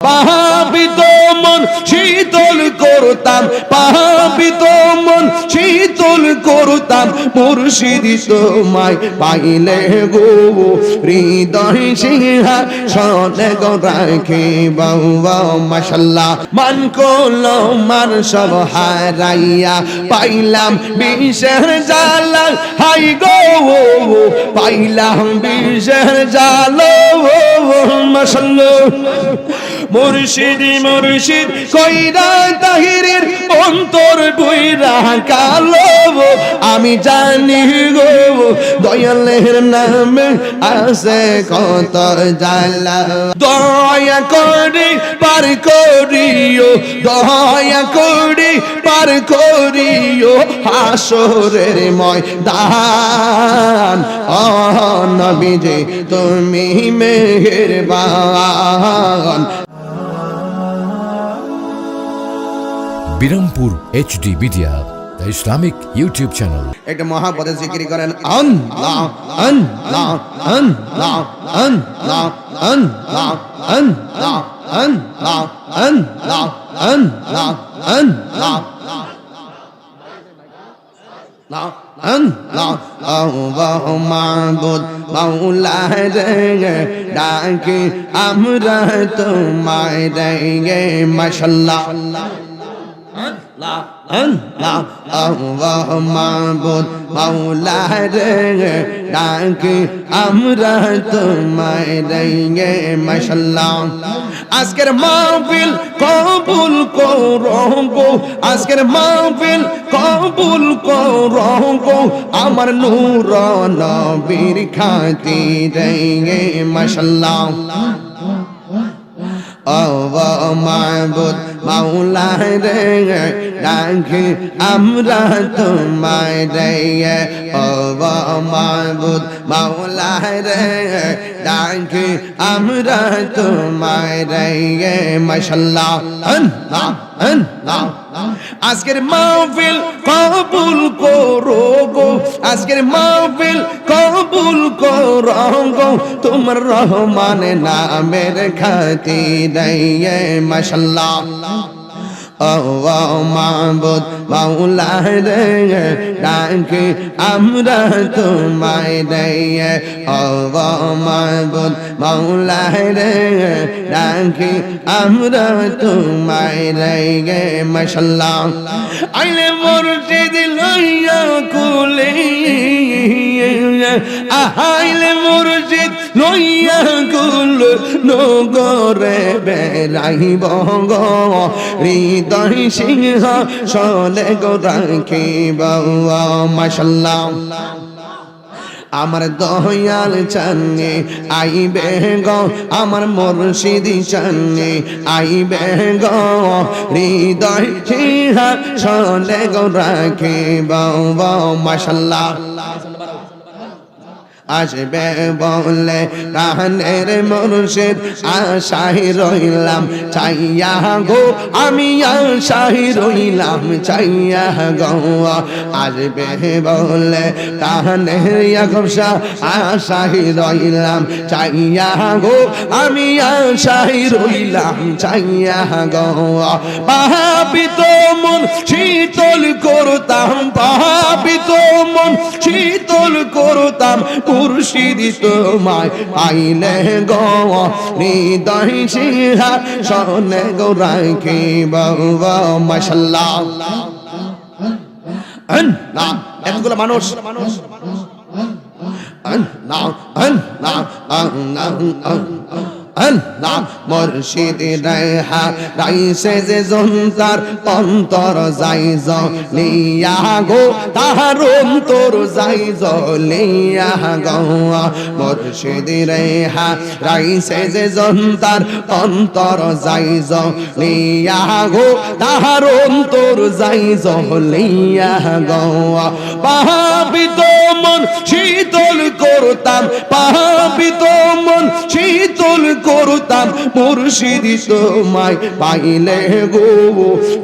পাপিত মন শীতল করতাম, পাপিত মন শীতল করতাম, মুর্শিদ তোমায় পাইলে গো হৃদয় সিংহাসনে গো রাখি বাবা মাশাআল্লাহ। মান করলো মান সব হারাইয়া পাইলাম বিষের জ্বালা, হাই গো পাইলাম বিষের জ্বালা মাশাআল্লাহ। মুর্শিদ মুর্শিদ কইরা তাহিরের অন্তর বইরা কালো, আমি জানি গো দয়ালের নামে আছে কত জ্বালা। দয়া করে পার করিও, দয়া করে পার করিও হাসরের ময়দান। ও নবীজি তুমি মেহেরবান। Birampur HD media, the Islamic YouTube channel. একটা মহাপদে জিকির করেন আল্লাহ আল্লাহ আল্লাহ আল্লাহ আল্লাহ আল্লাহ আল্লাহ আল্লাহ আল্লাহ আল্লাহ মাবুদ মাওলা রে ডাকি আমরা তোমায় রে মাশাআল্লাহ। মাবুদ মাওলা রে ডাকি আমরা তোমায় রে মাশাআল্লাহ। আজকের মাহফিল কবুল করো গো, আজকের মাহফিল কবুল করো গো, আমার নূর নবীর খাতিরে মাশাআল্লাহ। ও মাবুদ মাওলা রে ডাকি আমরা তোমায় রে, ও মাবুদ মাওলা রে ডাকি আমরা তোমায় রে মাশাআল্লাহ। আল্লাহ আল্লাহ। আজকের মাহফিল কবুল করো গো, আজকের মাহফিল কবুল করো গো, তোমার রহমান নামের খাতিরে মাশাআল্লাহ। ও মাবুদ মাওলা রে ডাকি আমরা তোমায় রে, ও মাবুদ মাওলা রে ডাকি আমরা তোমায় রে মাশাআল্লাহ। আইলে মুর্শিদ লইয়া কুলে, আইলে মুর্শিদ লইয়া কুল নগরে বেড়াইব গো, হৃদয় সিংহাসনে গো রাখিব মাশাআল্লাহ। আমার দয়াল চান্নে আইবে গো, আমার মুর্শিদ চান্নে আইবে গো, হৃদয় সিংহাসনে গো রাখিব মাশাআল্লাহ। আসবে বলে কানের মুর্শিদ আশায় রইলাম চাইয়া গো, আমি আশায় রইলাম চাইয়া গো। আসবে বলে কানের আকশা আশায় রইলাম চাইয়া গো, আমি আশায় রইলাম চাইয়া গো। পাপিত মন শীতল করতাম, পাপিত মন শীতল করতাম, মুর্শিদ তোমায় পাইলে গো হৃদয় সিংহাসনে গো রাখিব মাশাআল্লাহ। এতগুলো মানুষ আল্লাহ মুর্শিদ রেহা রাইসে যে জন্তার অন্তর যাই জলিয়া গো, তাহার অন্তর যাই জলিয়া গো। মুর্শিদ রেহা রাইসে যে জন্তার অন্তর যাই জলিয়া গো, তাহার অন্তর যাই জলিয়া গো। পাপিত মন শীতল করতাম, পাপিত মন শীতল করতাম, মুর্শিদ তোমায় পাইলে গো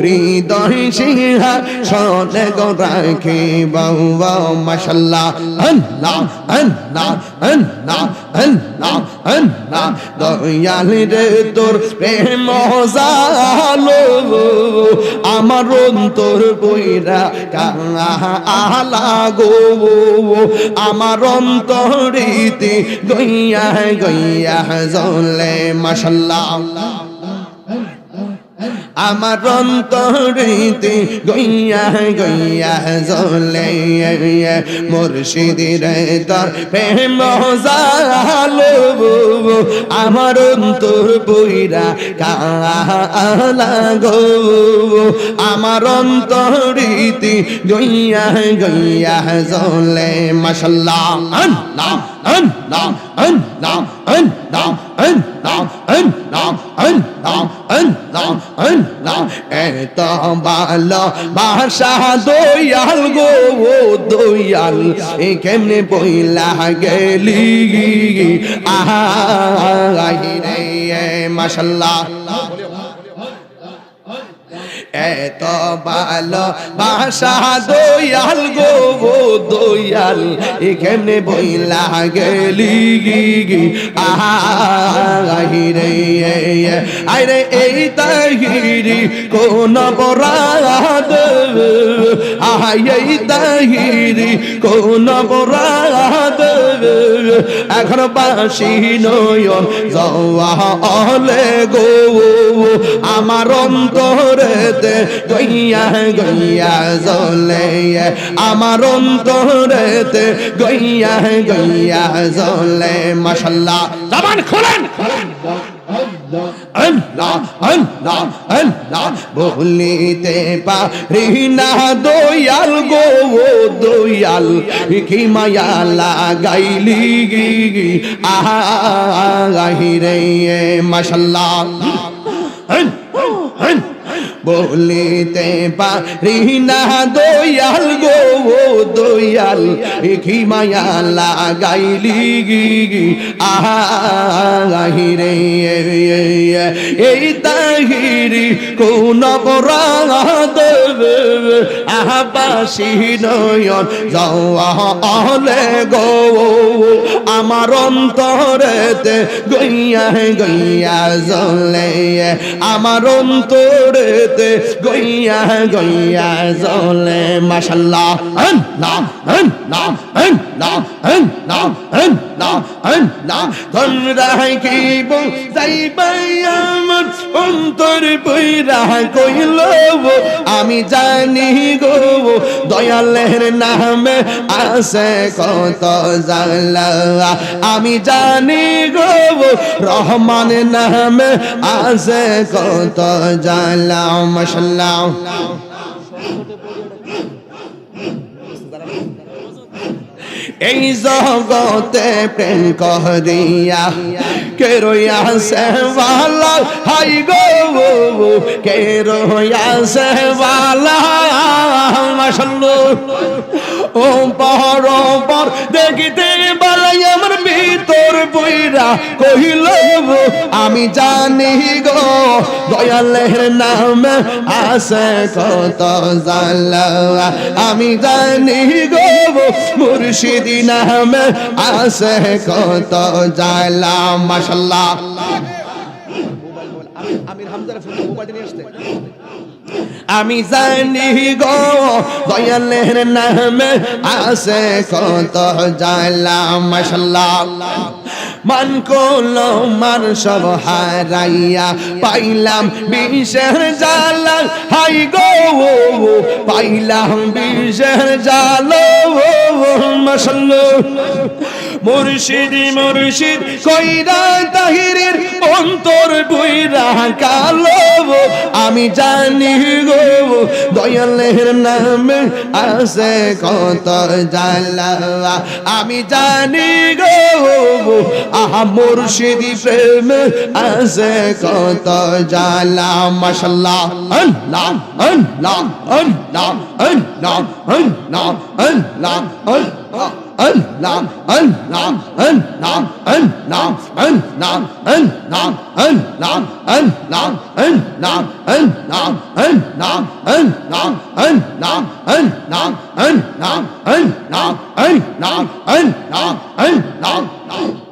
হৃদয় সিংহাসনে গো রাখিব মাশাআল্লাহ। আল্লাহ আল্লাহ আল্লাহ আল্লাহ আল্লাহ দয়াল রে তোর প্রেম জালো আমার অন্তর বইরা কালা গো আমার অন্তরিতে গইয়া গইয়া জ্বলে মাশাআল্লাহ আমার অন্তরিতে গইয়া গইয়া জ্বলে মুর্শিদের তোর প্রেম জালো আমার অন্তর বইরা কালা গো আমার অন্তরিতে গইয়া গইয়া জ্বলে মাশাআল্লাহ আল্লাহ আল্লাহ আল্লাহ আল্লাহ আল্লাহ আল্লাহ আল্লাহ আল্লাহ আল্লাহ এত ভালো বাসা দয়াল গো দয়াল এ কেমনে বইলা গেলি আহাইরে মাশাআল্লাহ এত ভালো বাসা দয়াল গো দয়াল এখানে বইলা গেলি আহাইরে আইরে এই তাহিরি কোন বরাদ আহাই এই তাহিরি কোন বরাদ এখন বাসি নয়ন যাওয়া অলে গো আমার অন্তরে গইয়া গইয়া জ্বলে আমার অন্তরেতে গইয়া গইয়া জ্বলে মাশাআল্লাহ জবান খোলেন আল্লাহ আল্লাহ আল্লাহ বলিতে পারি না দয়াল গো দয়াল কি মায়া লাগাইলি আহাইরে মাশাআল্লাহ বলিতে পারি না দয়াল গো দয়াল কি মায়া লাগাইলি আহাইরে এই তাহিরি কোন বরাদ আহাবাসি নয়ন যাওয়া অলে গো আমার অন্তরেতে গইয়া গইয়া জ্বলে আমার অন্তরেতে গইয়া গইয়া জ্বলে মাশাআল্লাহ আল্লাহ আল্লাহ আল্লাহ আল্লাহ আল্লাহ আল্লাহ তোমরা কি যাইবাই আমার অন্তর বইরা কইল আমি জানি গো দয়ালের নামে আছে কত জালা আমি জানি গো রহমানের নামে আছে কত জালা মাশাআল্লাহ এই জগতে প্রেম করিয়া কে রইয়াছে ভালা হাই গো কে রইয়াছে ভালা মাশাআল্লাহ ও পর দেখিতে বালাই আমার ভিতর বইরা কহিল আমি জানি গো দয়ালের নামে আছে কত জালা আমি জানি গো মুর্শিদি নামে আছে কত জালা মাশাআল্লাহ আমির হামজার ফোন মোবাইল নিয়ে আসতে আমি জানি গো দয়ালের নামে আছে কত জালা মাশাআল্লাহ মান কলো মান সব হারাইয়া পাইলাম বিষের জালা হাই গো পাইলাম বিষের জালা মাশাআল্লাহ মুর্শিদ মুর্শিদ কইরা তাহিরের অন্তর বইরা কালো আমি জানি গো দয়ালের নামে আছে কত জালা আমি জানি গো আহা মুর্শিদি প্রেমে আছে কত জালা মাশাআল্লাহ আল্লাহ আল্লাহ আল্লাহ আল্লাহ আল্লাহ আল্লাহ আল্লাহ Allah, Allah, Allah, Allah, Allah, Allah, Allah, Allah, Allah, Allah, Allah, Allah, Allah, Allah, Allah, Allah, Allah, Allah, Allah.